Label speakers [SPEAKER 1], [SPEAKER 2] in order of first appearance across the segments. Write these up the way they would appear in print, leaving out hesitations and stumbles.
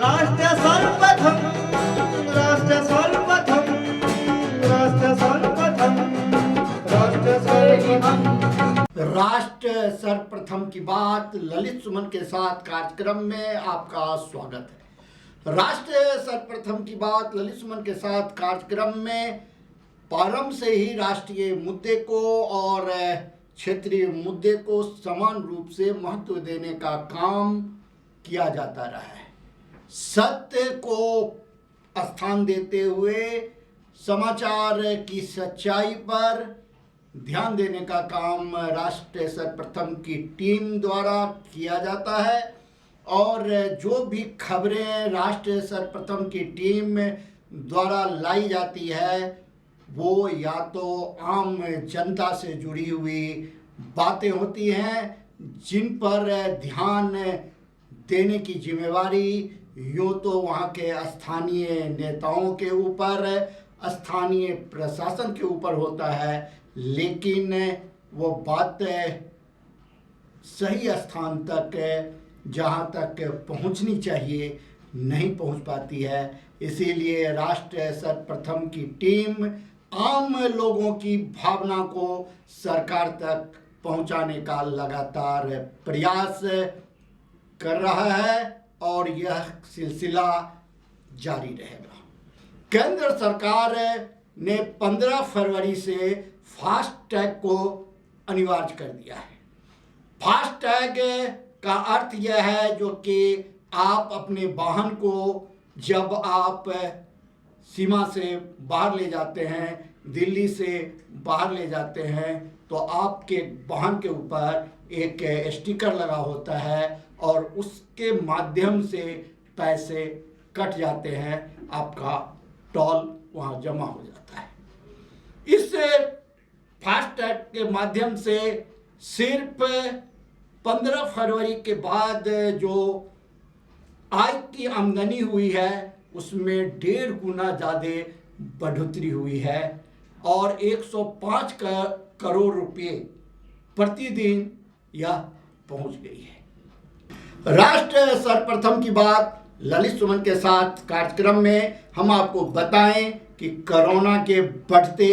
[SPEAKER 1] राष्ट्र सर्वप्रथम राष्ट्र सर्वप्रथम राष्ट्र सर्वप्रथम राष्ट्र सर्वप्रथम।
[SPEAKER 2] राष्ट्र सर्वप्रथम की बात ललित सुमन के साथ कार्यक्रम में आपका स्वागत है। राष्ट्र सर्वप्रथम की बात ललित सुमन के साथ कार्यक्रम में प्रारंभ से ही राष्ट्रीय मुद्दे को और क्षेत्रीय मुद्दे को समान रूप से महत्व देने का काम किया जाता रहा है। सत्य को स्थान देते हुए समाचार की सच्चाई पर ध्यान देने का काम राष्ट्र सर्वप्रथम की टीम द्वारा किया जाता है और जो भी खबरें राष्ट्र सर्वप्रथम की टीम द्वारा लाई जाती है वो या तो आम जनता से जुड़ी हुई बातें होती हैं जिन पर ध्यान देने की जिम्मेवारी यूँ तो वहाँ के स्थानीय नेताओं के ऊपर, स्थानीय प्रशासन के ऊपर होता है, लेकिन वो बात सही स्थान तक जहाँ तक पहुँचनी चाहिए नहीं पहुँच पाती है। इसीलिए राष्ट्र सर्वप्रथम की टीम आम लोगों की भावना को सरकार तक पहुँचाने का लगातार प्रयास कर रहा है और यह सिलसिला जारी रहेगा। केंद्र सरकार ने 15 फरवरी से फास्टैग को अनिवार्य कर दिया है। फास्टैग का अर्थ यह है जो कि आप अपने वाहन को जब आप सीमा से बाहर ले जाते हैं, दिल्ली से बाहर ले जाते हैं, तो आपके वाहन के ऊपर एक स्टिकर लगा होता है और उसके माध्यम से पैसे कट जाते हैं, आपका टोल वहाँ जमा हो जाता है। इस फास्टैग के माध्यम से सिर्फ 15 फरवरी के बाद जो आय की आमदनी हुई है उसमें 1.5 गुना ज़्यादा बढ़ोतरी हुई है और 105 करोड़ रुपये प्रतिदिन यह पहुंच गई है। राष्ट्र सर्वप्रथम की बात ललित सुमन के साथ कार्यक्रम में हम आपको बताएं कि कोरोना के बढ़ते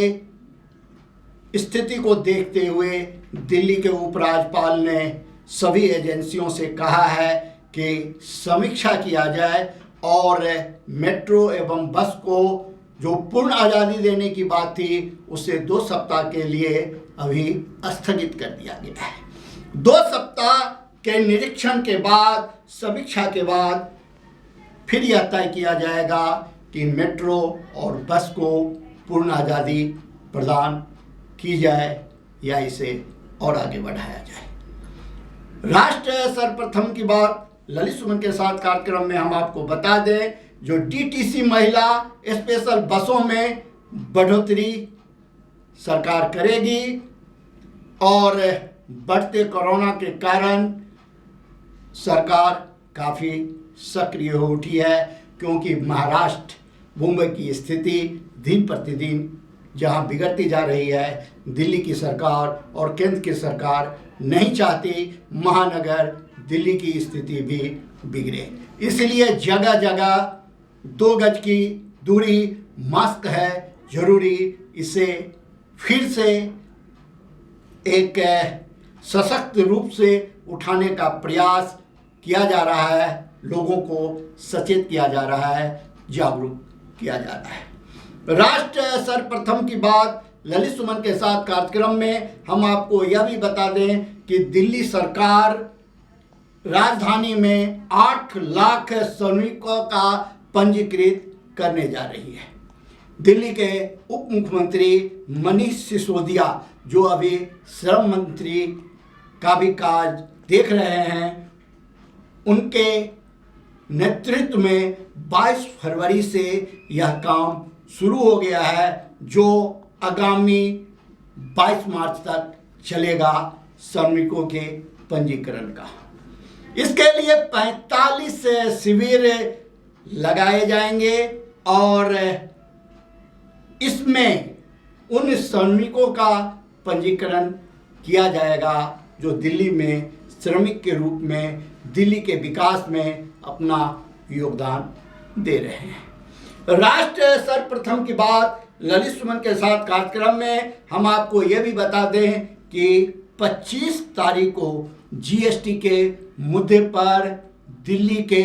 [SPEAKER 2] स्थिति को देखते हुए दिल्ली के उपराज्यपाल ने सभी एजेंसियों से कहा है कि समीक्षा किया जाए और मेट्रो एवं बस को जो पूर्ण आज़ादी देने की बात थी उसे 2 सप्ताह के लिए अभी स्थगित कर दिया गया है। 2 सप्ताह के निरीक्षण के बाद, समीक्षा के बाद फिर यह तय किया जाएगा कि मेट्रो और बस को पूर्ण आज़ादी प्रदान की जाए या इसे और आगे बढ़ाया जाए। राष्ट्र सर्वप्रथम की बात ललित सुमन के साथ कार्यक्रम में हम आपको बता दें, जो डीटीसी महिला स्पेशल बसों में बढ़ोतरी सरकार करेगी और बढ़ते कोरोना के कारण सरकार काफ़ी सक्रिय हो उठी है, क्योंकि महाराष्ट्र, मुंबई की स्थिति दिन प्रतिदिन जहां बिगड़ती जा रही है, दिल्ली की सरकार और केंद्र की सरकार नहीं चाहती महानगर दिल्ली की स्थिति भी बिगड़े। इसलिए जगह जगह 2 गज की दूरी, मास्क है जरूरी, इसे फिर से एक सशक्त रूप से उठाने का प्रयास किया जा रहा है, लोगों को सचेत किया जा रहा है, जागरूक किया जा रहा है। राष्ट्र सर्वप्रथम की बात ललित सुमन के साथ कार्यक्रम में हम आपको यह भी बता दें कि दिल्ली सरकार राजधानी में 8 लाख श्रमिकों का पंजीकृत करने जा रही है। दिल्ली के उप मुख्यमंत्री मनीष सिसोदिया, जो अभी श्रम मंत्री का भी काज देख रहे हैं, उनके नेतृत्व में 22 फरवरी से यह काम शुरू हो गया है, जो आगामी 22 मार्च तक चलेगा श्रमिकों के पंजीकरण का। इसके लिए 45 शिविर लगाए जाएंगे और इसमें उन श्रमिकों का पंजीकरण किया जाएगा जो दिल्ली में श्रमिक के रूप में दिल्ली के विकास में अपना योगदान दे रहे हैं। राष्ट्र सर्वप्रथम की बात ललित सुमन के साथ कार्यक्रम में हम आपको ये भी बता दें कि 25 तारीख को जीएसटी के मुद्दे पर दिल्ली के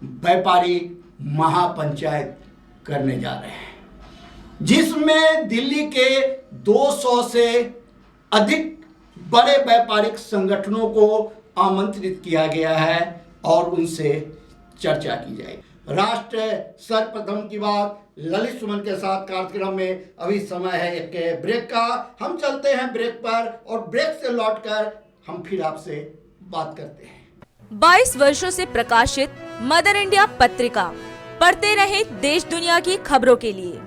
[SPEAKER 2] व्यापारी महापंचायत करने जा रहे हैं, जिसमें दिल्ली के 200 से अधिक बड़े व्यापारिक संगठनों को आमंत्रित किया गया है और उनसे चर्चा की जाएगी। राष्ट्र सर्वप्रथम की बात ललित सुमन के साथ कार्यक्रम में अभी समय है एक ब्रेक का। हम चलते हैं ब्रेक पर और ब्रेक से लौटकर हम फिर आपसे बात करते हैं।
[SPEAKER 3] 22 वर्षों से प्रकाशित मदर इंडिया पत्रिका, पढ़ते रहे देश दुनिया की खबरों के लिए।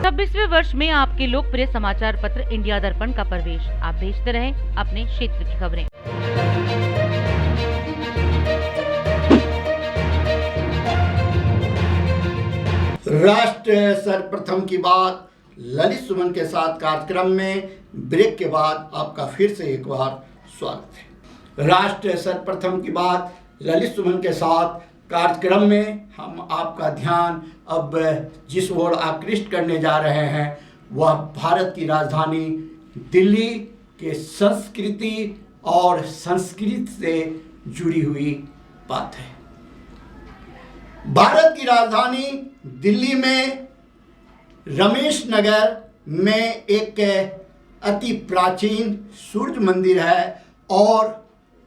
[SPEAKER 4] छब्बीसवें वर्ष में आपके लोकप्रिय समाचार पत्र इंडिया दर्पण का प्रवेश। आप भेजते रहे अपने क्षेत्र की खबरें।
[SPEAKER 2] राष्ट्र सर्वप्रथम की बात ललित सुमन के साथ कार्यक्रम में ब्रेक के बाद आपका फिर से एक बार स्वागत है। राष्ट्र सर्वप्रथम की बात ललित सुमन के साथ कार्यक्रम में हम आपका ध्यान अब जिस ओर आकृष्ट करने जा रहे हैं वह भारत की राजधानी दिल्ली के संस्कृति और संस्कृति से जुड़ी हुई बात है। भारत की राजधानी दिल्ली में रमेश नगर में एक अति प्राचीन सूर्य मंदिर है और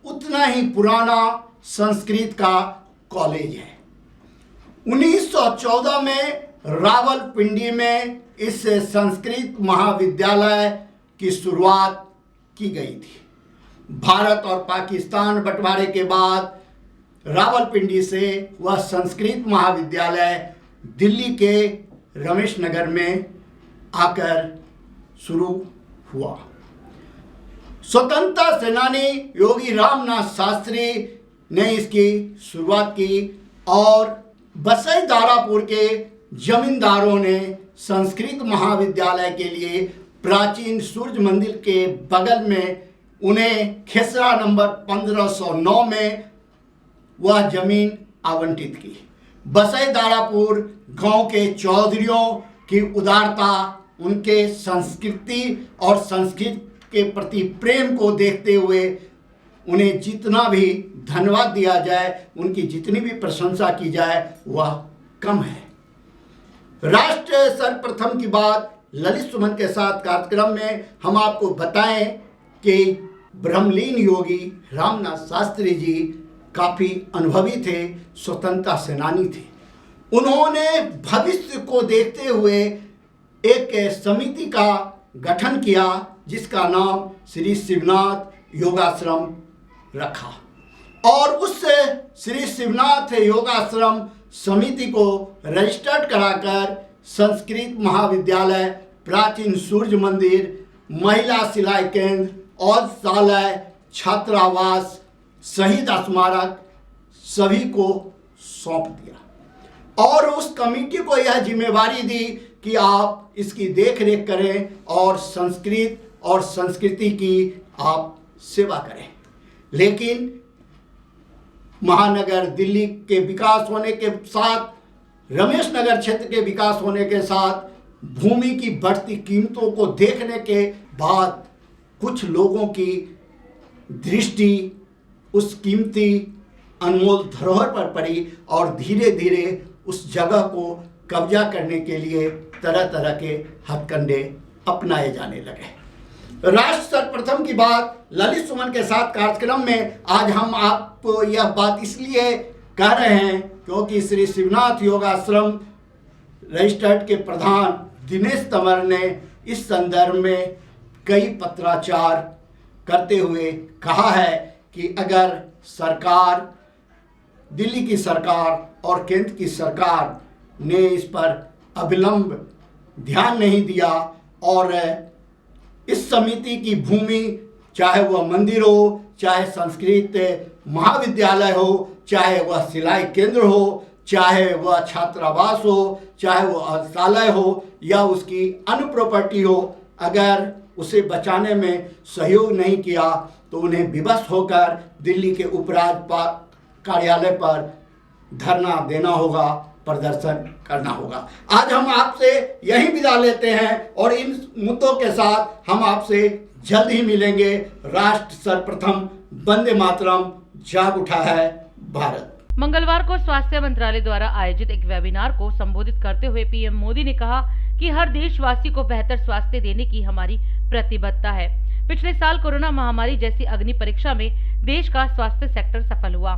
[SPEAKER 2] उतना ही पुराना संस्कृत का कॉलेज है। 1914 में रावलपिंडी में इस संस्कृत महाविद्यालय की शुरुआत की गई थी। भारत और पाकिस्तान बंटवारे के बाद रावलपिंडी से वह संस्कृत महाविद्यालय दिल्ली के रमेश नगर में आकर शुरू हुआ। स्वतंत्रता सेनानी योगी रामनाथ शास्त्री ने इसकी शुरुआत की और बसई दारापुर के जमींदारों ने संस्कृत महाविद्यालय के लिए प्राचीन सूर्य मंदिर के बगल में उन्हें खेसरा नंबर 1509 में वह जमीन आवंटित की। बसई दारापुर गांव के चौधरियों की उदारता, उनके संस्कृति और संस्कृत के प्रति प्रेम को देखते हुए उन्हें जितना भी धन्यवाद दिया जाए, उनकी जितनी भी प्रशंसा की जाए वह कम है। राष्ट्र सर्वप्रथम की बात ललित सुमन के साथ कार्यक्रम में हम आपको बताएं कि ब्रह्मलीन योगी रामनाथ शास्त्री जी काफ़ी अनुभवी थे, स्वतंत्रता सेनानी थे। उन्होंने भविष्य को देखते हुए एक समिति का गठन किया जिसका नाम श्री शिवनाथ योगाश्रम रखा और उस श्री शिवनाथ योगाश्रम समिति को रजिस्टर्ड कराकर संस्कृत महाविद्यालय, प्राचीन सूर्य मंदिर, महिला सिलाई केंद्र, औषधालय, छात्रावास, शहीद स्मारक सभी को सौंप दिया और उस कमेटी को यह जिम्मेवारी दी कि आप इसकी देखरेख करें और संस्कृत और संस्कृति की आप सेवा करें। लेकिन महानगर दिल्ली के विकास होने के साथ, रमेश नगर क्षेत्र के विकास होने के साथ, भूमि की बढ़ती कीमतों को देखने के बाद कुछ लोगों की दृष्टि उस कीमती अनमोल धरोहर पर पड़ी और धीरे धीरे उस जगह को कब्जा करने के लिए तरह तरह के हथकंडे अपनाए जाने लगे। राष्ट्र सर्वप्रथम की बात ललित सुमन के साथ कार्यक्रम में आज हम आपको यह बात इसलिए कह रहे हैं क्योंकि श्री शिवनाथ योगाश्रम रजिस्टर्ड के प्रधान दिनेश तंवर ने इस संदर्भ में कई पत्राचार करते हुए कहा है कि अगर सरकार, दिल्ली की सरकार और केंद्र की सरकार ने इस पर अविलंब ध्यान नहीं दिया और इस समिति की भूमि, चाहे वह मंदिर हो, चाहे संस्कृत महाविद्यालय हो, चाहे वह सिलाई केंद्र हो, चाहे वह छात्रावास हो, चाहे वह औषधालय हो या उसकी अन्य प्रॉपर्टी हो, अगर उसे बचाने में सहयोग नहीं किया तो उन्हें विवश होकर दिल्ली के उपराज्यपाल कार्यालय पर धरना देना होगा, प्रदर्शन करना होगा। आज हम आपसे यही विदा लेते हैं और इन मुद्दों के साथ हम आपसे जल्द ही मिलेंगे। राष्ट्र सर्वप्रथम, वंदे मातरम, जाग उठा है भारत।
[SPEAKER 4] मंगलवार को स्वास्थ्य मंत्रालय द्वारा आयोजित एक वेबिनार को संबोधित करते हुए पीएम मोदी ने कहा कि हर देशवासी को बेहतर स्वास्थ्य देने की हमारी प्रतिबद्धता है। पिछले साल कोरोना महामारी जैसी अग्नि परीक्षा में देश का स्वास्थ्य सेक्टर सफल हुआ।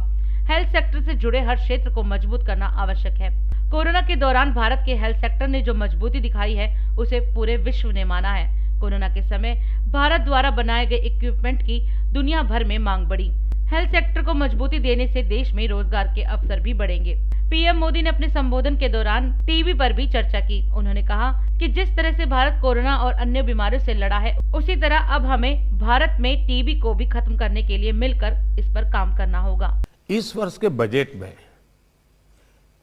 [SPEAKER 4] हेल्थ सेक्टर से जुड़े हर क्षेत्र को मजबूत करना आवश्यक है। कोरोना के दौरान भारत के हेल्थ सेक्टर ने जो मजबूती दिखाई है उसे पूरे विश्व ने माना है। कोरोना के समय भारत द्वारा बनाए गए इक्विपमेंट की दुनिया भर में मांग बढ़ी। हेल्थ सेक्टर को मजबूती देने से देश में रोजगार के अवसर भी बढ़ेंगे। पीएम मोदी ने अपने संबोधन के दौरान टीबी पर भी चर्चा की। उन्होंने कहा कि जिस तरह से भारत कोरोना और अन्य बीमारियों से लड़ा है, उसी तरह अब हमें भारत में टीबी को भी खत्म करने के लिए मिलकर इस पर काम करना होगा।
[SPEAKER 5] इस वर्ष के बजट में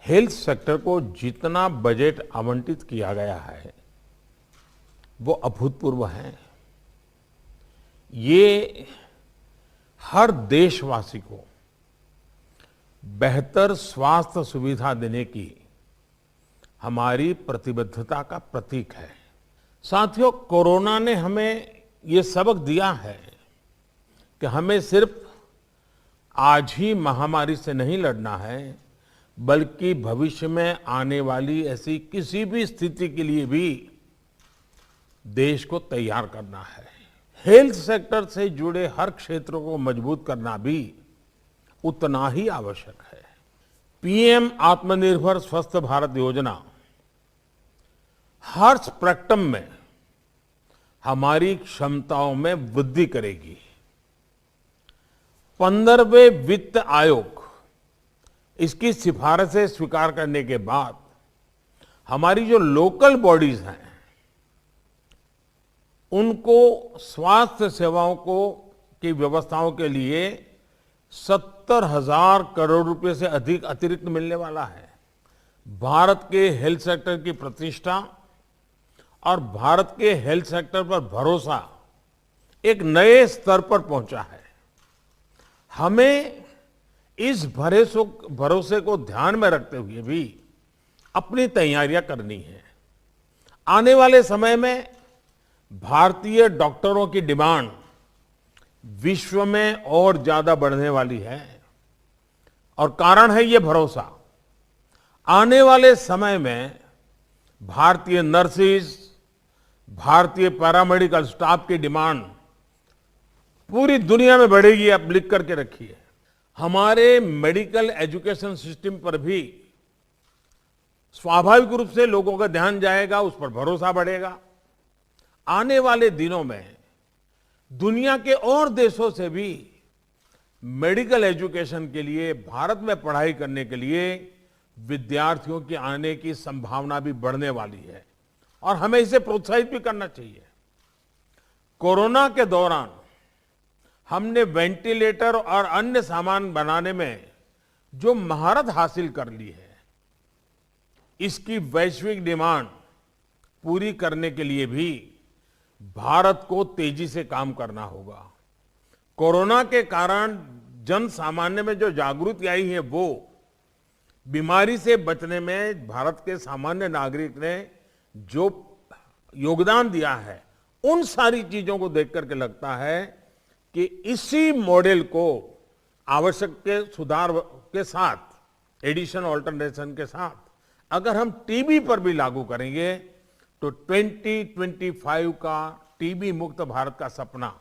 [SPEAKER 5] हेल्थ सेक्टर को जितना बजट आवंटित किया गया है वो अभूतपूर्व है। ये हर देशवासी को बेहतर स्वास्थ्य सुविधा देने की हमारी प्रतिबद्धता का प्रतीक है। साथियों, कोरोना ने हमें ये सबक दिया है कि हमें सिर्फ आज ही महामारी से नहीं लड़ना है, बल्कि भविष्य में आने वाली ऐसी किसी भी स्थिति के लिए भी देश को तैयार करना है। हेल्थ सेक्टर से जुड़े हर क्षेत्रों को मजबूत करना भी उतना ही आवश्यक है। पीएम आत्मनिर्भर स्वस्थ भारत योजना हर स्पेक्ट्रम में हमारी क्षमताओं में वृद्धि करेगी। 15वें वित्त आयोग इसकी सिफारिशें स्वीकार करने के बाद हमारी जो लोकल बॉडीज हैं उनको स्वास्थ्य सेवाओं को की व्यवस्थाओं के लिए 70,000 करोड़ रुपए से अधिक अतिरिक्त मिलने वाला है। भारत के हेल्थ सेक्टर की प्रतिष्ठा और भारत के हेल्थ सेक्टर पर भरोसा एक नए स्तर पर पहुंचा है। हमें इस भरोसे को ध्यान में रखते हुए भी अपनी तैयारियां करनी है। आने वाले समय में भारतीय डॉक्टरों की डिमांड विश्व में और ज्यादा बढ़ने वाली है और कारण है ये भरोसा। आने वाले समय में भारतीय नर्सेज, भारतीय पैरामेडिकल स्टाफ की डिमांड पूरी दुनिया में बढ़ेगी। आप लिख करके रखिए। हमारे मेडिकल एजुकेशन सिस्टम पर भी स्वाभाविक रूप से लोगों का ध्यान जाएगा, उस पर भरोसा बढ़ेगा। आने वाले दिनों में दुनिया के और देशों से भी मेडिकल एजुकेशन के लिए, भारत में पढ़ाई करने के लिए विद्यार्थियों के आने की संभावना भी बढ़ने वाली है और हमें इसे प्रोत्साहित भी करना चाहिए। कोरोना के दौरान हमने वेंटिलेटर और अन्य सामान बनाने में जो महारत हासिल कर ली है, इसकी वैश्विक डिमांड पूरी करने के लिए भी भारत को तेजी से काम करना होगा। कोरोना के कारण जन सामान्य में जो जागृति आई है, वो बीमारी से बचने में भारत के सामान्य नागरिक ने जो योगदान दिया है, उन सारी चीजों को देख करके लगता है कि इसी मॉडल को आवश्यक के सुधार के साथ, एडिशन ऑल्टरनेशन के साथ अगर हम टीबी पर भी लागू करेंगे तो 2025 का टीबी मुक्त भारत का सपना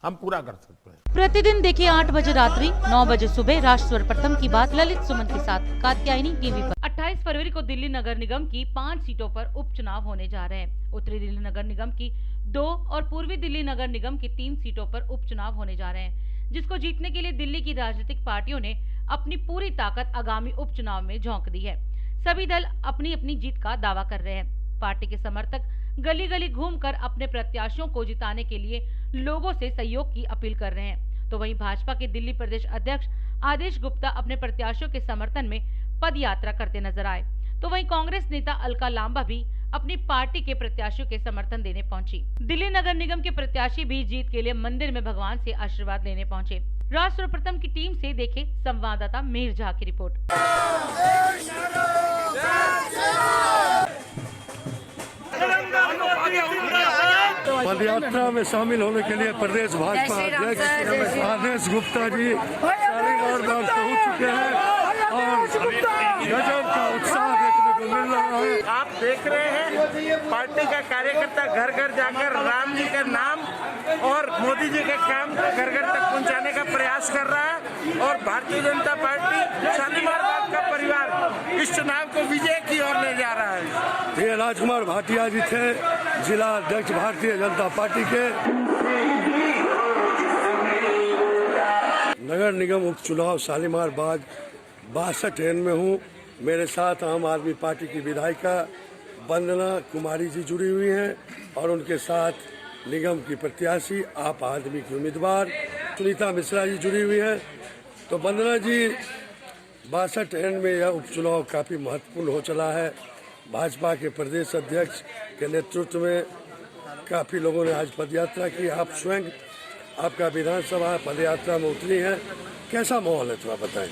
[SPEAKER 5] हम पूरा कर सकते हैं।
[SPEAKER 4] प्रतिदिन देखिए 8 बजे रात्रि, 9 बजे सुबह राष्ट्र सर्वप्रथम की बात ललित सुमन के साथ कात्यायनी टीवी पर। 28 फरवरी को दिल्ली नगर निगम की 5 सीटों पर उपचुनाव होने जा रहे हैं। उत्तरी दिल्ली नगर निगम की 2 और पूर्वी दिल्ली नगर निगम की 3 सीटों पर उपचुनाव होने जा रहे हैं, जिसको जीतने के लिए दिल्ली की राजनीतिक पार्टियों ने अपनी पूरी ताकत आगामी उपचुनाव में झोंक दी है। सभी दल अपनी अपनी जीत का दावा कर रहे हैं। पार्टी के समर्थक गली गली घूमकर अपने प्रत्याशियों को जिताने के लिए लोगों से सहयोग की अपील कर रहे हैं। तो वहीं भाजपा के दिल्ली प्रदेश अध्यक्ष आदेश गुप्ता अपने प्रत्याशियों के समर्थन में पद यात्रा करते नजर आए। तो वहीं कांग्रेस नेता अलका लांबा भी अपनी पार्टी के प्रत्याशियों के समर्थन देने पहुंची। दिल्ली नगर निगम के प्रत्याशी भी जीत के लिए मंदिर में भगवान से आशीर्वाद लेने पहुंचे। राष्ट्र प्रथम की टीम से देखे संवाददाता मीर झा की रिपोर्ट।
[SPEAKER 6] पदयात्रा में शामिल होने के लिए प्रदेश भाजपा अध्यक्ष आदेश गुप्ता जी शालीमार बाग पहुंच चुके हैं और गजब का उत्साह देखने को मिल रहा है।
[SPEAKER 7] आप देख रहे हैं पार्टी का कार्यकर्ता घर घर जाकर राम जी का नाम और मोदी जी के काम को घर घर तक पहुंचाने का प्रयास कर रहा है और भारतीय जनता पार्टी शालीमार बाग का परिवार इस चुनाव को विजय की ओर ले जा रहा है।
[SPEAKER 6] ये राजकुमार भाटिया जी थे, जिला अध्यक्ष भारतीय जनता पार्टी के। नगर निगम उपचुनाव शालीमार बाग 62 में हूँ। मेरे साथ आम आदमी पार्टी की विधायिका वंदना कुमारी जी जुड़ी हुई हैं और उनके साथ निगम की प्रत्याशी आप आदमी की उम्मीदवार सुनीता मिश्रा जी जुड़ी हुई हैं। तो वंदना जी, 62 में यह उपचुनाव काफ़ी महत्वपूर्ण हो चला है। भाजपा के प्रदेश अध्यक्ष के नेतृत्व में काफ़ी लोगों ने आज पदयात्रा की। आप स्वयं आपका विधानसभा पदयात्रा में उतरी हैं, कैसा माहौल है थोड़ा बताएं।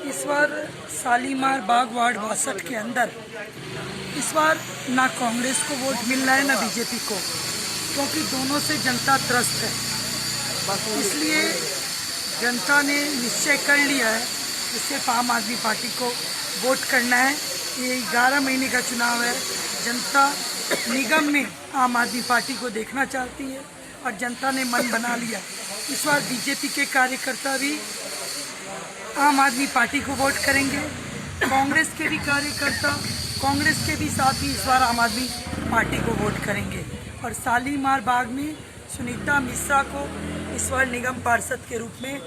[SPEAKER 8] इस बार शालीमार बाग वार्ड 62 के अंदर इस बार ना कांग्रेस को वोट मिल रहा है ना बीजेपी को, क्योंकि दोनों से जनता त्रस्त है। इसलिए जनता ने निश्चय कर लिया है कि सिर्फ आम आदमी पार्टी को वोट करना है। ये 11 महीने का चुनाव है। जनता निगम में आम आदमी पार्टी को देखना चाहती है और जनता ने मन बना लिया। इस बार बीजेपी के कार्यकर्ता भी आम आदमी पार्टी को वोट करेंगे, कांग्रेस के भी कार्यकर्ता कांग्रेस के भी साथी इस बार आम आदमी पार्टी को वोट करेंगे और शालीमार बाग में सुनीता मिश्रा को इस बार निगम पार्षद के रूप में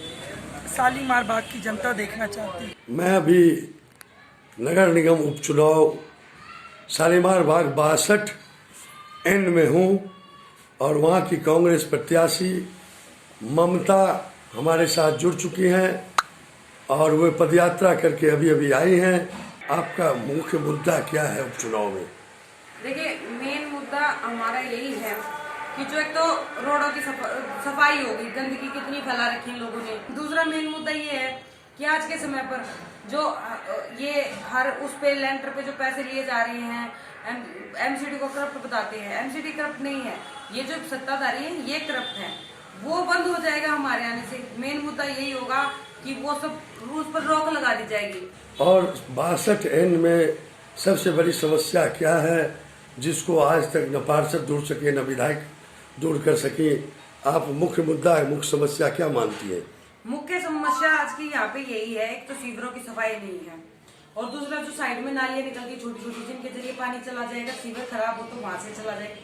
[SPEAKER 8] शालीमार बाग की जनता देखना चाहती है।
[SPEAKER 6] मैं अभी नगर निगम उपचुनाव शालीमार बाग 62 में हूँ और वहाँ की कांग्रेस प्रत्याशी ममता हमारे साथ जुड़ चुकी हैं और वे पदयात्रा करके अभी आई हैं। आपका मुख्य मुद्दा क्या है उपचुनाव में?
[SPEAKER 9] देखिए, मेन मुद्दा हमारा यही है कि जो एक तो रोडों की सफाई होगी, गंदगी कितनी फैला रखी है लोगों ने। दूसरा मेन मुद्दा ये है कि आज के समय पर जो ये हर उस पे लेंटर पे जो पैसे लिए जा रहे हैं, एमसीडी को करप्ट बताते हैं। एमसीडी करप्ट नहीं है, ये जो सत्ताधारी है ये करप्ट है। वो बंद हो जाएगा हमारे आने से। मेन मुद्दा यही होगा कि वो सब रूल्स पर रोक लगा दी जाएगी।
[SPEAKER 6] और 62 में सबसे बड़ी समस्या क्या है जिसको आज तक न पार्षद दूर सके न विधायक दूर कर सके? आप मुख्य मुद्दा है, मुख्य समस्या क्या मानती है?
[SPEAKER 9] मुख्य समस्या आज की यहाँ पे यही है, एक तो सीवरों की सफाई नहीं है और दूसरा जो साइड में नालियां निकलती छोटी छोटी जिनके जरिए पानी चला जाएगा, सीवर खराब हो तो वहां से चला जाएगा,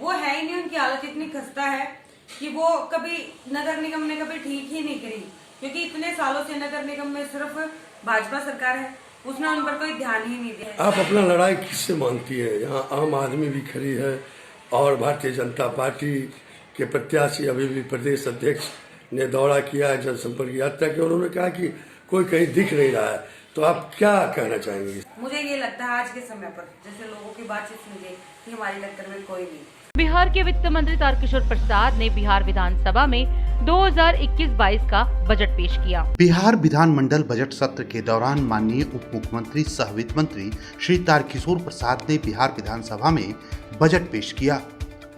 [SPEAKER 9] वो है ही नहीं। उनकी हालत इतनी खस्ता है कि वो कभी नगर निगम ने कभी ठीक ही नहीं करी, क्योंकि इतने सालों से नगर निगम में सिर्फ भाजपा सरकार है, उसने उन पर कोई ध्यान ही नहीं दिया।
[SPEAKER 6] आप अपना लड़ाई किससे मानती है? यहाँ आम आदमी भी खड़ी है और भारतीय जनता पार्टी के प्रत्याशी अभी भी प्रदेश अध्यक्ष ने दौरा किया है, जनसंपर्क यात्रा की। उन्होंने कहा कि कोई कहीं दिख नहीं रहा है, तो आप क्या कहना चाहेंगे?
[SPEAKER 9] मुझे ये लगता है आज के समय पर जैसे लोगों की बातचीत सुनिए कि हमारी टक्कर में कोई नहीं।
[SPEAKER 4] बिहार के वित्त मंत्री तारकिशोर प्रसाद ने बिहार विधानसभा में 2021-22 का बजट पेश किया।
[SPEAKER 10] बिहार विधानमंडल बजट सत्र के दौरान माननीय उप मुख्यमंत्री सह वित्त मंत्री श्री तारकिशोर प्रसाद ने बिहार विधानसभा में बजट पेश किया।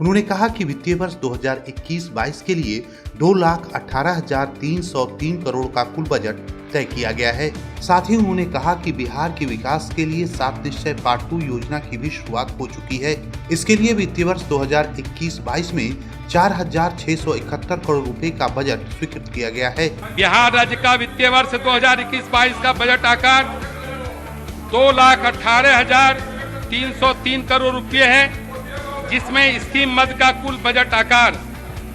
[SPEAKER 10] उन्होंने कहा कि वित्तीय वर्ष 2021-22 के लिए 2,18,303 करोड़ का कुल बजट तय किया गया है। साथ ही उन्होंने कहा कि बिहार के विकास के लिए 7 निश्चय पार्ट 2 योजना की भी शुरुआत हो चुकी है। इसके लिए वित्तीय वर्ष 2021-22 में 4,671 करोड़ रुपए का बजट स्वीकृत किया गया है।
[SPEAKER 11] बिहार राज्य का वित्तीय वर्ष 2021-22 का बजट आकार 2,18,303 करोड़ रुपए है, जिसमें स्कीम मद का कुल बजट आकार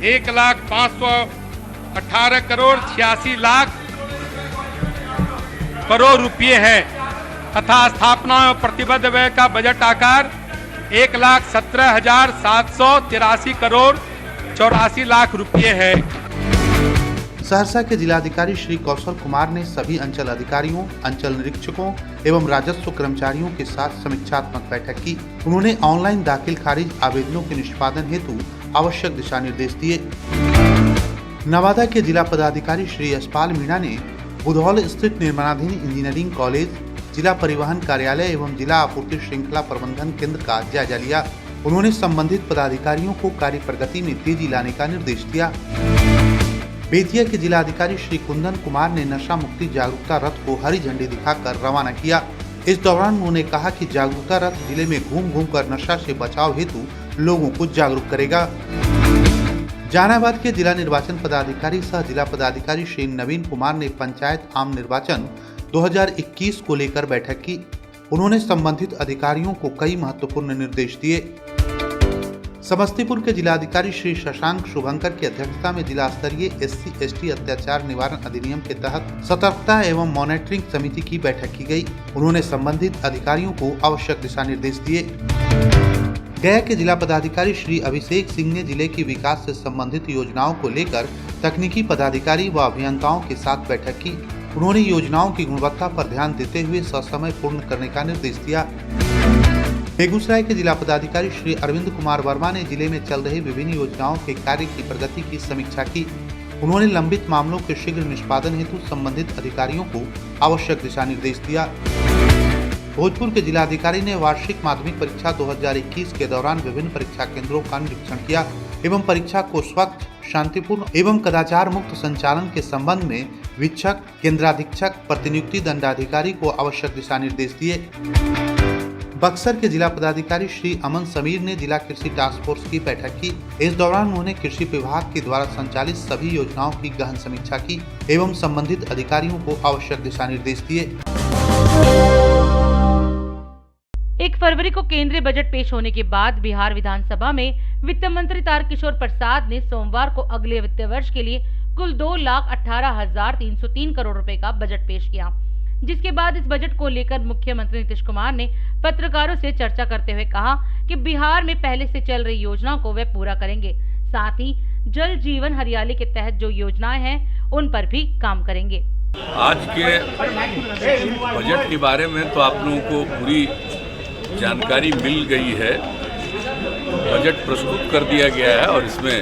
[SPEAKER 11] 1,518 करोड़ 86 लाख करोड़ रुपए है तथा स्थापना एवं प्रतिबद्ध व्यय का बजट आकार 1,17,783 करोड़ 84 लाख रुपए है।
[SPEAKER 10] सहरसा के जिलाधिकारी श्री कौशल कुमार ने सभी अंचल अधिकारियों, अंचल निरीक्षकों एवं राजस्व कर्मचारियों के साथ समीक्षात्मक बैठक की। उन्होंने ऑनलाइन दाखिल खारिज आवेदनों के निष्पादन हेतु आवश्यक दिशा निर्देश दिए। नवादा के जिला पदाधिकारी श्री यशपाल मीणा ने बुधौल स्थित निर्माणाधीन इंजीनियरिंग कॉलेज, जिला परिवहन कार्यालय एवं जिला आपूर्ति श्रृंखला प्रबंधन केंद्र का जायजा लिया। उन्होंने संबंधित पदाधिकारियों को कार्य प्रगति में तेजी लाने का निर्देश दिया। बेतिया के जिला अधिकारी श्री कुंदन कुमार ने नशा मुक्ति जागरूकता रथ को हरी झंडी दिखाकर रवाना किया। इस दौरान उन्होंने कहा कि जागरूकता रथ जिले में घूम घूम कर नशा से बचाव हेतु लोगों को जागरूक करेगा। जहानाबाद के जिला निर्वाचन पदाधिकारी सह जिला पदाधिकारी श्री नवीन कुमार ने पंचायत आम निर्वाचन 2021 को लेकर बैठक की। उन्होंने संबंधित अधिकारियों को कई महत्वपूर्ण निर्देश दिए। समस्तीपुर के जिलाधिकारी श्री शशांक शुभंकर की अध्यक्षता में जिला स्तरीय SC/ST अत्याचार निवारण अधिनियम के तहत सतर्कता एवं मॉनिटरिंग समिति की बैठक की गई। उन्होंने संबंधित अधिकारियों को आवश्यक दिशा निर्देश दिए। गया के जिला पदाधिकारी श्री अभिषेक सिंह ने जिले की विकास से संबंधित योजनाओं को लेकर तकनीकी पदाधिकारी व अभियंताओं के साथ बैठक की। उन्होंने योजनाओं की गुणवत्ता पर ध्यान देते हुए ससमय पूर्ण करने का निर्देश दिया। बेगूसराय के जिला पदाधिकारी श्री अरविंद कुमार वर्मा ने जिले में चल रही विभिन्न योजनाओं के कार्य की प्रगति की समीक्षा की। उन्होंने लंबित मामलों के शीघ्र निष्पादन हेतु संबंधित अधिकारियों को आवश्यक दिशा निर्देश दिया। भोजपुर के जिलाधिकारी ने वार्षिक माध्यमिक परीक्षा 2021 के दौरान विभिन्न परीक्षा केंद्रों का निरीक्षण किया एवं परीक्षा को स्वच्छ, शांतिपूर्ण एवं कदाचार मुक्त संचालन के संबंध में वीक्षक, केंद्राधीक्षक, प्रतिनियुक्ति दंडाधिकारी को आवश्यक दिशा निर्देश दिए। बक्सर के जिला पदाधिकारी श्री अमन समीर ने जिला कृषि टास्क फोर्स की बैठक की। इस दौरान उन्होंने कृषि विभाग के द्वारा संचालित सभी योजनाओं की गहन समीक्षा की एवं संबंधित अधिकारियों को आवश्यक दिशा निर्देश दिए।
[SPEAKER 4] 1 फरवरी को केंद्रीय बजट पेश होने के बाद बिहार विधानसभा में वित्त मंत्री तारकिशोर प्रसाद ने सोमवार को अगले वित्तीय वर्ष के लिए कुल 2,18,303 करोड़ रुपए का बजट पेश किया, जिसके बाद इस बजट को लेकर मुख्यमंत्री नीतीश कुमार ने पत्रकारों से चर्चा करते हुए कहा कि बिहार में पहले से चल रही योजनाओं को वे पूरा करेंगे, साथ ही जल जीवन हरियाली के तहत जो योजनाएं हैं उन पर भी काम करेंगे।
[SPEAKER 12] आज के बजट के बारे में तो आप लोगों को पूरी जानकारी मिल गई है। बजट प्रस्तुत कर दिया गया है और इसमें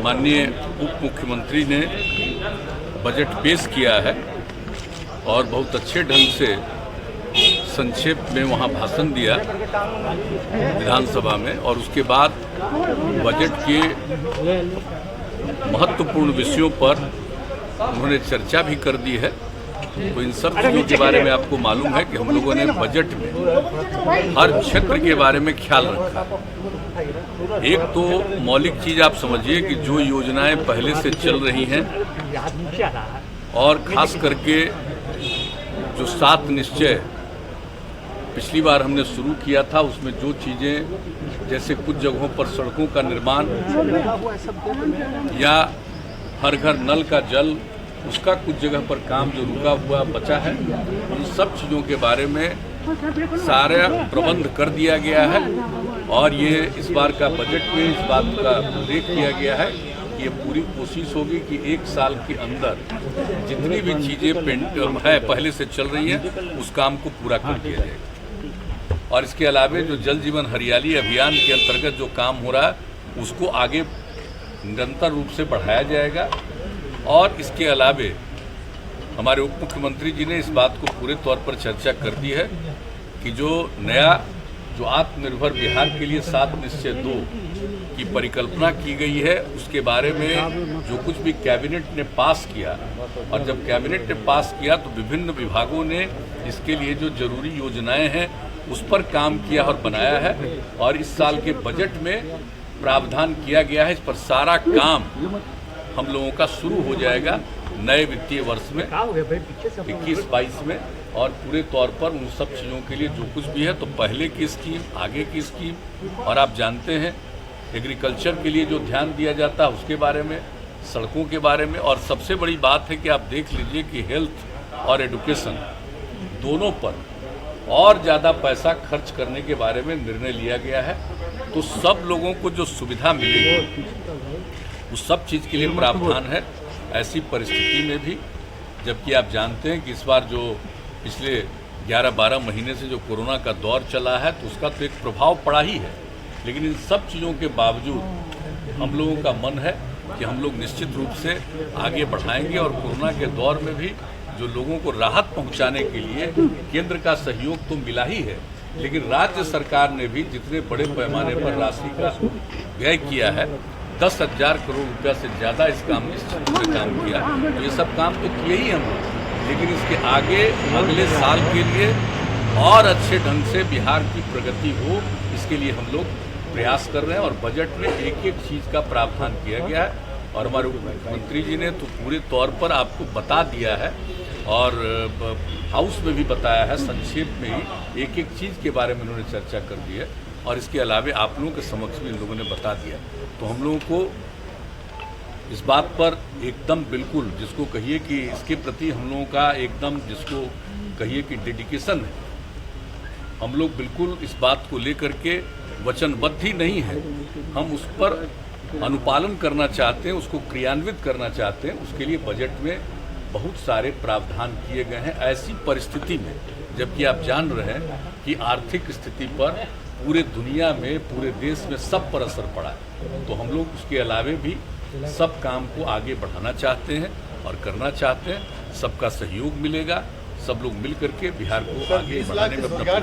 [SPEAKER 12] माननीय उप मुख्यमंत्री ने बजट पेश किया है और बहुत अच्छे ढंग से संक्षेप में वहाँ भाषण दिया विधानसभा में, और उसके बाद बजट के महत्वपूर्ण विषयों पर उन्होंने चर्चा भी कर दी है। तो इन सब चीज़ों के बारे में आपको मालूम है कि हम लोगों ने बजट में हर क्षेत्र के बारे में ख्याल रखा। एक तो मौलिक चीज़ आप समझिए कि जो योजनाएं पहले से चल रही हैं और खास करके जो 7 निश्चय पिछली बार हमने शुरू किया था, उसमें जो चीज़ें जैसे कुछ जगहों पर सड़कों का निर्माण या हर घर नल का जल, उसका कुछ जगह पर काम जो रुका हुआ बचा है, उन सब चीज़ों के बारे में सारा प्रबंध कर दिया गया है। और ये इस बार का बजट में इस बात का उल्लेख किया गया है कि ये पूरी कोशिश होगी कि 1 साल के अंदर जितनी भी चीज़ें है पहले से चल रही हैं उस काम को पूरा कर दिया जाएगा। और इसके अलावे जो जल जीवन हरियाली अभियान के अंतर्गत जो काम हो रहा है उसको आगे निरंतर रूप से बढ़ाया जाएगा। और इसके अलावे हमारे उप मुख्यमंत्री जी ने इस बात को पूरे तौर पर चर्चा कर दी है कि जो नया जो आत्मनिर्भर बिहार के लिए 7 निश्चय 2 की परिकल्पना की गई है, उसके बारे में जो कुछ भी कैबिनेट ने पास किया, और जब कैबिनेट ने पास किया तो विभिन्न विभागों ने इसके लिए जो जरूरी योजनाएं हैं उस पर काम किया और बनाया है। और इस साल के बजट में प्रावधान किया गया है, इस पर सारा काम हम लोगों का शुरू हो जाएगा नए वित्तीय वर्ष में 21-22 में। और पूरे तौर पर उन सब चीज़ों के लिए जो कुछ भी है, तो पहले की स्कीम, आगे की स्कीम, और आप जानते हैं एग्रीकल्चर के लिए जो ध्यान दिया जाता है उसके बारे में, सड़कों के बारे में। और सबसे बड़ी बात है कि आप देख लीजिए कि हेल्थ और एजुकेशन दोनों पर और ज़्यादा पैसा खर्च करने के बारे में निर्णय लिया गया है। तो सब लोगों को जो सुविधा मिलेगी उस सब चीज़ के लिए प्रावधान है। ऐसी परिस्थिति में भी, जबकि आप जानते हैं कि इस बार जो पिछले 11-12 महीने से जो कोरोना का दौर चला है तो उसका तो एक प्रभाव पड़ा ही है, लेकिन इन सब चीज़ों के बावजूद हम लोगों का मन है कि हम लोग निश्चित रूप से आगे बढ़ाएंगे और कोरोना के दौर में भी जो लोगों को राहत पहुंचाने के लिए केंद्र का सहयोग तो मिला ही है, लेकिन राज्य सरकार ने भी जितने बड़े पैमाने पर राशि का व्यय किया है, 10,000 करोड़ रुपया से ज़्यादा इस काम में काम किया है। तो ये सब काम तो किए ही हम, लेकिन इसके आगे अगले साल के लिए और अच्छे ढंग से बिहार की प्रगति हो, इसके लिए हम लोग प्रयास कर रहे हैं। और बजट में एक एक चीज़ का प्रावधान किया गया है और हमारे मुख्यमंत्री जी ने तो पूरे तौर पर आपको बता दिया है और हाउस में भी बताया है, संक्षेप में ही एक एक चीज़ के बारे में उन्होंने चर्चा कर दी है और इसके अलावा आप लोगों के समक्ष भी इन लोगों ने बता दिया। तो हम लोगों को इस बात पर एकदम बिल्कुल, जिसको कहिए कि इसके प्रति हम लोगों का एकदम, जिसको कहिए कि डेडिकेशन है, हम लोग बिल्कुल इस बात को लेकर के वचनबद्ध ही नहीं है। हम उस पर अनुपालन करना चाहते हैं, उसको क्रियान्वित करना चाहते हैं। उसके लिए बजट में बहुत सारे प्रावधान किए गए हैं। ऐसी परिस्थिति में, जबकि आप जान रहे हैं कि आर्थिक स्थिति पर पूरे दुनिया में, पूरे देश में सब पर असर पड़ा है, तो हम लोग उसके अलावे भी सब काम को आगे बढ़ाना चाहते हैं और करना चाहते हैं। सबका सहयोग मिलेगा, सब लोग मिल करके बिहार को आगे बढ़ाने में अपना पूरा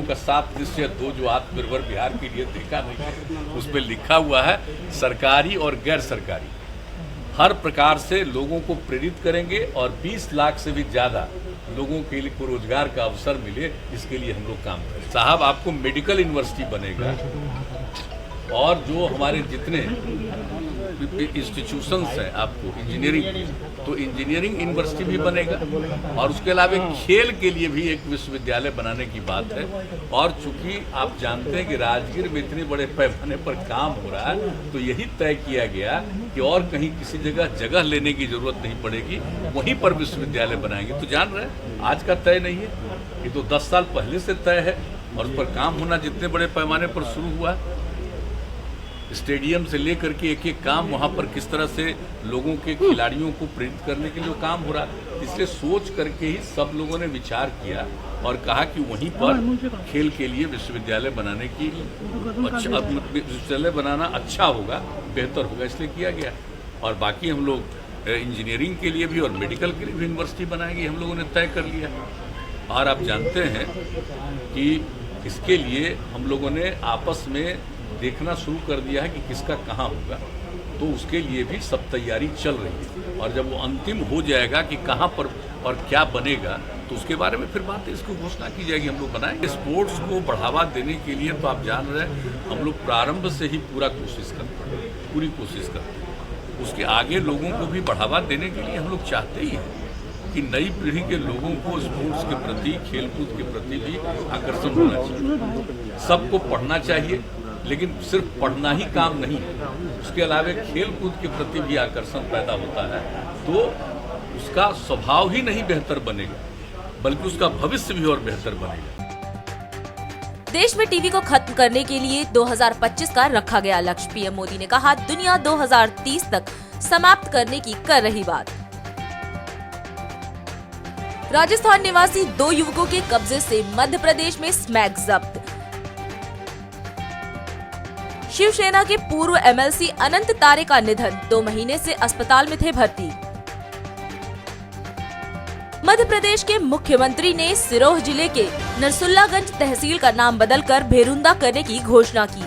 [SPEAKER 12] का 7 निश्चय 2 जो आत्मनिर्भर बिहार के लिए देखा नहीं है, उसमें लिखा हुआ है सरकारी और गैर सरकारी हर प्रकार से लोगों को प्रेरित करेंगे और 20 लाख से भी ज़्यादा लोगों के लिए रोजगार का अवसर मिले, इसके लिए हम लोग काम करें। साहब, आपको मेडिकल यूनिवर्सिटी बनेगा और जो हमारे जितने इंस्टीट्यूशंस हैं, आपको इंजीनियरिंग, तो इंजीनियरिंग यूनिवर्सिटी भी बनेगा और उसके अलावा खेल के लिए भी एक विश्वविद्यालय बनाने की बात है। और चूंकि आप जानते हैं कि राजगीर में इतने बड़े पैमाने पर काम हो रहा है, तो यही तय किया गया कि और कहीं किसी जगह लेने की जरूरत नहीं पड़ेगी, वहीं पर विश्वविद्यालय बनाएंगे। तो जान रहे हैं, आज का तय नहीं है, ये तो 10 साल पहले से तय है और उस पर काम होना जितने बड़े पैमाने पर शुरू हुआ, स्टेडियम से लेकर के एक एक काम वहाँ पर किस तरह से लोगों के खिलाड़ियों को प्रेरित करने के लिए काम हो रहा है, इसलिए सोच करके ही सब लोगों ने विचार किया और कहा कि वहीं पर खेल के लिए विश्वविद्यालय बनाने की विश्वविद्यालय बनाना अच्छा होगा, बेहतर होगा, इसलिए किया गया। और बाकी हम लोग इंजीनियरिंग के लिए भी और मेडिकल के लिए भी यूनिवर्सिटी बनाएंगे, हम लोगों ने तय कर लिया। और आप जानते हैं कि इसके लिए हम लोगों ने आपस में देखना शुरू कर दिया है कि किसका कहाँ होगा, तो उसके लिए भी सब तैयारी चल रही है। और जब वो अंतिम हो जाएगा कि कहाँ पर और क्या बनेगा, तो उसके बारे में फिर बात इसको घोषणा की जाएगी, हम लोग बनाएंगे। स्पोर्ट्स को बढ़ावा देने के लिए तो आप जान रहे हैं, हम लोग प्रारंभ से ही पूरी कोशिश करते हैं। उसके आगे लोगों को भी बढ़ावा देने के लिए हम लोग चाहते ही हैं कि नई पीढ़ी के लोगों को स्पोर्ट्स के प्रति, खेलकूद के प्रति भी आकर्षण होना चाहिए। सबको पढ़ना चाहिए, लेकिन सिर्फ पढ़ना ही काम नहीं है, उसके अलावा खेल कूद के प्रति भी आकर्षण पैदा होता है, तो उसका स्वभाव ही नहीं बेहतर बनेगा, बल्कि उसका भविष्य भी और बेहतर बनेगा।
[SPEAKER 3] देश में टीवी को खत्म करने के लिए 2025 का रखा गया लक्ष्य। पीएम मोदी ने कहा, दुनिया 2030 तक समाप्त करने की कर रही बात। राजस्थान निवासी 2 युवकों के कब्जे से मध्य प्रदेश में स्मैक जब्त। शिवसेना के पूर्व एमएलसी अनंत तारे का निधन, 2 महीने से अस्पताल में थे भर्ती। मध्य प्रदेश के मुख्यमंत्री ने सिरोह जिले के नरसुल्लागंज तहसील का नाम बदलकर भेरुंदा करने की घोषणा की।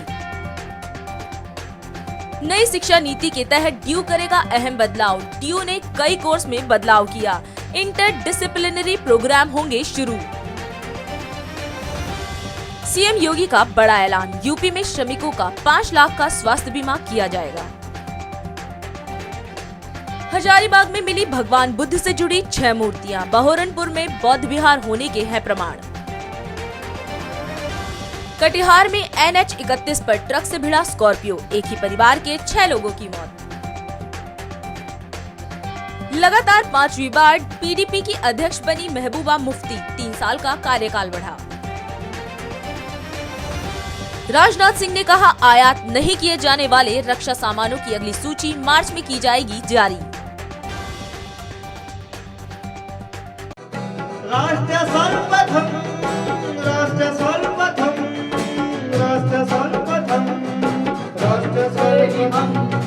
[SPEAKER 3] नई शिक्षा नीति के तहत ड्यू करेगा अहम बदलाव। ड्यू ने कई कोर्स में बदलाव किया। इंटर डिसिप्लिनरी प्रोग्राम होंगे शुरू। सीएम योगी का बड़ा ऐलान, यूपी में श्रमिकों का 5 लाख का स्वास्थ्य बीमा किया जाएगा। हजारीबाग में मिली भगवान बुद्ध से जुड़ी 6 मूर्तियां। बहोरनपुर में बौद्ध विहार होने के हैं प्रमाण। कटिहार में NH-31 पर ट्रक से भिड़ा स्कॉर्पियो, एक ही परिवार के 6 लोगों की मौत। लगातार 5वीं बार PDP की अध्यक्ष बनी महबूबा मुफ्ती, 3 साल का कार्यकाल बढ़ा। राजनाथ सिंह ने कहा, आयात नहीं किए जाने वाले रक्षा सामानों की अगली सूची मार्च में की जाएगी जारी।
[SPEAKER 1] राष्ट्र सर्वप्रथम, राष्ट्र सर्वप्रथम, राष्ट्र सर्वप्रथम, राष्ट्र सर्वप्रथम।